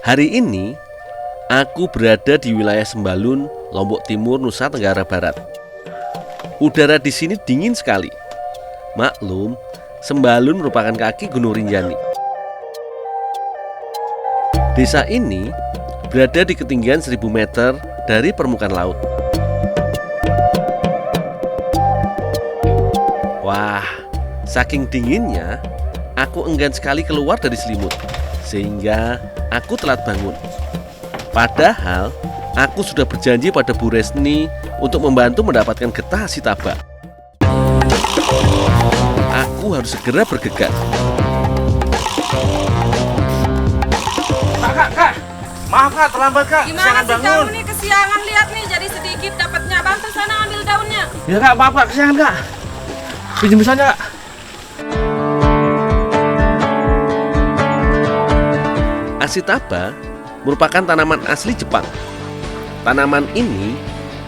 Hari ini, aku berada di wilayah Sembalun, Lombok Timur, Nusa Tenggara Barat. Udara di sini dingin sekali. Maklum, Sembalun merupakan kaki Gunung Rinjani. Desa ini berada di ketinggian 1000 meter dari permukaan laut. Wah, saking dinginnya, aku enggan sekali keluar dari selimut, sehingga aku telat bangun. Padahal, aku sudah berjanji pada Bu Resni untuk membantu mendapatkan getah Asitaba. Aku harus segera bergegas. Kak, maaf kak, terlambat kak. Gimana sih kamu nih kesiangan, lihat nih jadi sedikit dapatnya, bantu sana ambil daunnya. Ya kak, maaf kak, kesiangan kak. Pinjam bisanya kak. Asitaba merupakan tanaman asli Jepang. Tanaman ini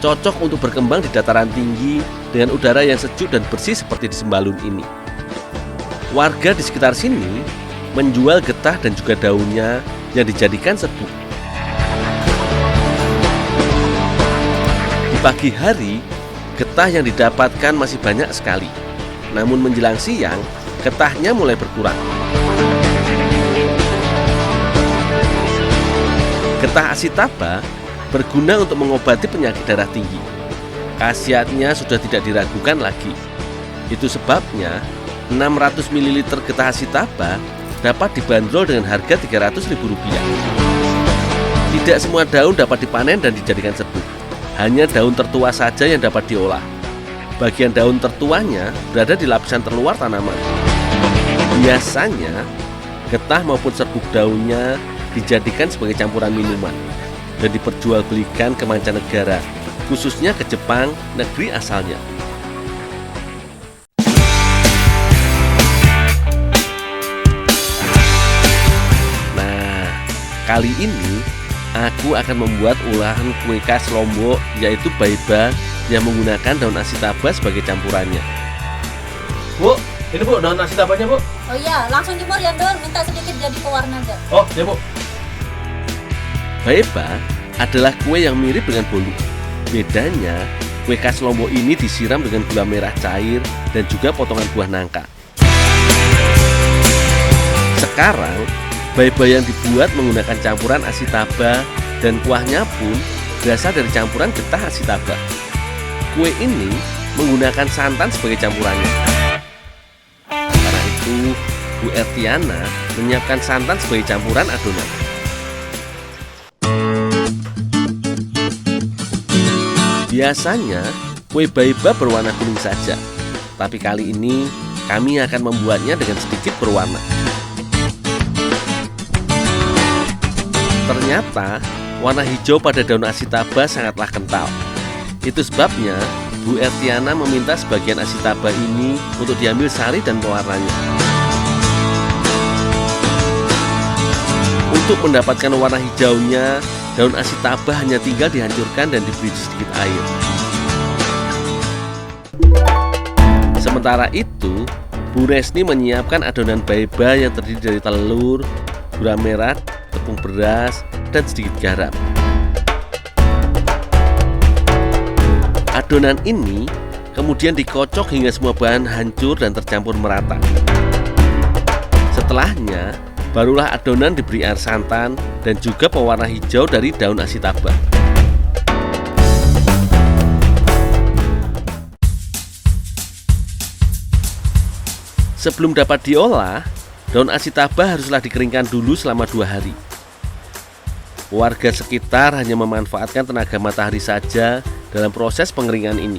cocok untuk berkembang di dataran tinggi dengan udara yang sejuk dan bersih seperti di Sembalun ini. Warga di sekitar sini menjual getah dan juga daunnya yang dijadikan serbuk. Di pagi hari, getah yang didapatkan masih banyak sekali. Namun menjelang siang, getahnya mulai berkurang. Getah Asitaba berguna untuk mengobati penyakit darah tinggi. Khasiatnya sudah tidak diragukan lagi. Itu sebabnya 600 ml getah Asitaba dapat dibanderol dengan harga Rp300.000. Tidak semua daun dapat dipanen dan dijadikan serbuk. Hanya daun tertua saja yang dapat diolah. Bagian daun tertuanya berada di lapisan terluar tanaman. Biasanya, getah maupun serbuk daunnya dijadikan sebagai campuran minuman dan diperjualbelikan ke mancanegara, khususnya ke Jepang, negeri asalnya. Nah, kali ini aku akan membuat olahan kue khas Lombok, yaitu baiba yang menggunakan daun Asitaba sebagai campurannya. Bu, ini bu, daun Asitabanya bu. Oh iya, langsung jemur ya Dul, minta sedikit jadi pewarna aja. Oh, ya bu. Baiba adalah kue yang mirip dengan bolu. Bedanya, kue khas Lombok ini disiram dengan gula merah cair dan juga potongan buah nangka. Sekarang, baiba yang dibuat menggunakan campuran Asitaba dan kuahnya pun berasal dari campuran getah Asitaba. Kue ini menggunakan santan sebagai campurannya. Karena itu, Bu Ertiana menyiapkan santan sebagai campuran adonan. Biasanya, kue baiba berwarna kuning saja, tapi kali ini kami akan membuatnya dengan sedikit berwarna. Ternyata, warna hijau pada daun Asitaba sangatlah kental. Itu sebabnya Bu Ertiana meminta sebagian Asitaba ini untuk diambil sari dan pewarnanya. Untuk mendapatkan warna hijaunya, daun Asitaba hanya tinggal dihancurkan dan diberi sedikit air. Sementara itu, Bu Resni menyiapkan adonan baiba yang terdiri dari telur, gula merah, tepung beras, dan sedikit garam. Adonan ini kemudian dikocok hingga semua bahan hancur dan tercampur merata. Setelahnya, barulah adonan diberi air santan dan juga pewarna hijau dari daun Asitaba. Sebelum dapat diolah, daun Asitaba haruslah dikeringkan dulu selama 2 hari. Warga sekitar hanya memanfaatkan tenaga matahari saja dalam proses pengeringan ini.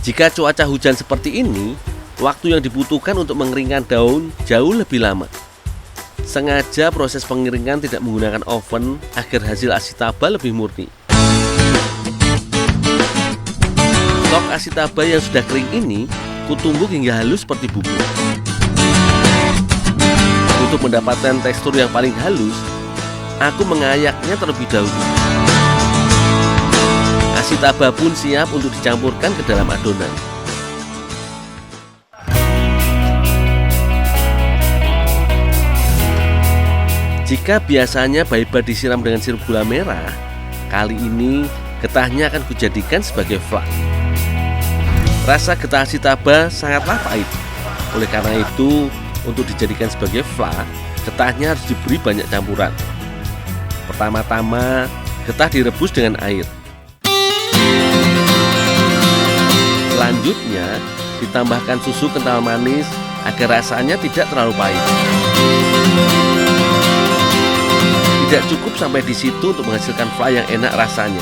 Jika cuaca hujan seperti ini, waktu yang dibutuhkan untuk mengeringkan daun jauh lebih lama. Sengaja proses pengeringan tidak menggunakan oven agar hasil Asitaba lebih murni. Stok Asitaba yang sudah kering ini kutumbuk hingga halus seperti bubuk. Untuk mendapatkan tekstur yang paling halus, aku mengayaknya terlebih dahulu. Asitaba pun siap untuk dicampurkan ke dalam adonan. Jika biasanya Baiba disiram dengan sirup gula merah, kali ini getahnya akan kujadikan sebagai fla. Rasa getah Asitaba sangatlah pahit. Oleh karena itu, untuk dijadikan sebagai fla, getahnya harus diberi banyak campuran. Pertama-tama, getah direbus dengan air. Selanjutnya, ditambahkan susu kental manis agar rasanya tidak terlalu pahit. Tidak cukup sampai di situ untuk menghasilkan fla yang enak rasanya.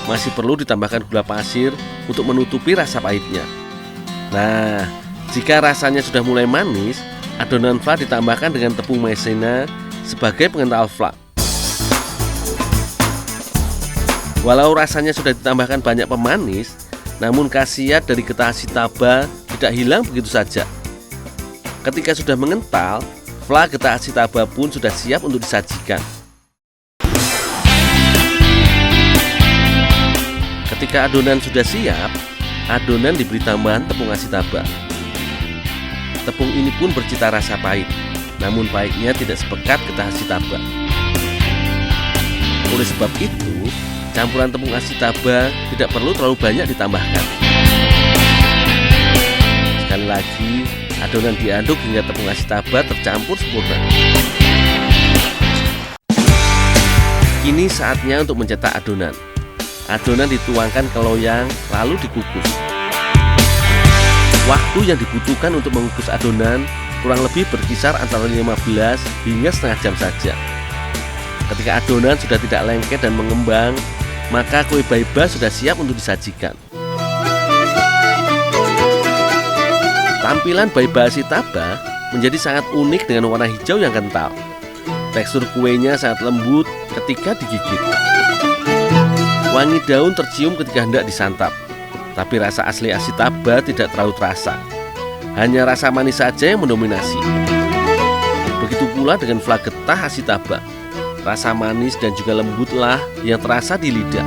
Masih perlu ditambahkan gula pasir untuk menutupi rasa pahitnya. Nah, jika rasanya sudah mulai manis, adonan fla ditambahkan dengan tepung maizena sebagai pengental fla. Walau rasanya sudah ditambahkan banyak pemanis, namun khasiat dari getah Asitaba tidak hilang begitu saja. Ketika sudah mengental, fla getah Asitaba pun sudah siap untuk disajikan. Ketika adonan sudah siap, adonan diberi tambahan tepung Asitaba. Tepung ini pun bercita rasa pahit, namun pahitnya tidak sepekat getah Asitaba. Oleh sebab itu, campuran tepung Asitaba tidak perlu terlalu banyak ditambahkan. Sekali lagi, adonan diaduk hingga tepung Asitaba tercampur sempurna. Kini saatnya untuk mencetak adonan. Adonan dituangkan ke loyang lalu dikukus. Waktu yang dibutuhkan untuk mengukus adonan kurang lebih berkisar antara 15 hingga setengah jam saja. Ketika adonan sudah tidak lengket dan mengembang, maka kue Baiba sudah siap untuk disajikan. Tampilan Baiba Asitaba menjadi sangat unik dengan warna hijau yang kental. Tekstur kuenya sangat lembut ketika digigit. Wangi daun tercium ketika hendak disantap, tapi rasa asli Asitaba tidak terlalu terasa. Hanya rasa manis saja yang mendominasi. Begitu pula dengan fla getah Asitaba. Rasa manis dan juga lembutlah yang terasa di lidah.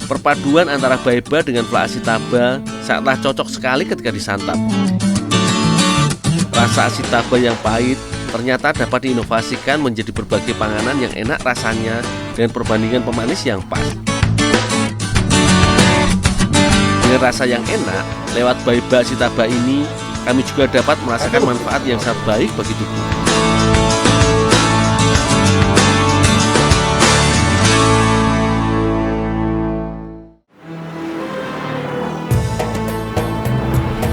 Perpaduan antara Baiba dengan fla Asitaba sangatlah cocok sekali ketika disantap. Rasa Asitaba yang pahit ternyata dapat diinovasikan menjadi berbagai panganan yang enak rasanya dengan perbandingan pemanis yang pas. Dengan rasa yang enak, lewat Baiba Asitaba ini, kami juga dapat merasakan manfaat yang sangat baik bagi tubuh.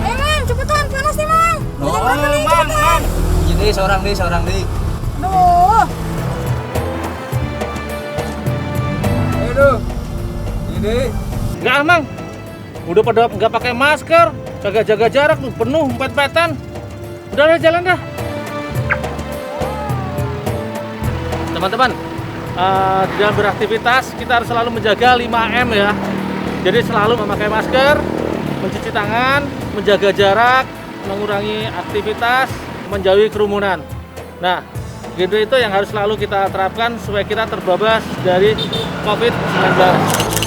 Mang, cepetan, panas nih, Mang. Mang. Ini seorang nih. Aduh. Aduh. Ini. Enggak, Mang. Udah pada nggak pakai masker, kagak jaga jarak tuh, penuh empet-empetan. Udah jalan dah. Teman-teman, dalam beraktivitas kita harus selalu menjaga 5M ya. Jadi selalu memakai masker, mencuci tangan, menjaga jarak, mengurangi aktivitas, menjauhi kerumunan. Nah, gitu itu yang harus selalu kita terapkan supaya kita terbebas dari COVID-19.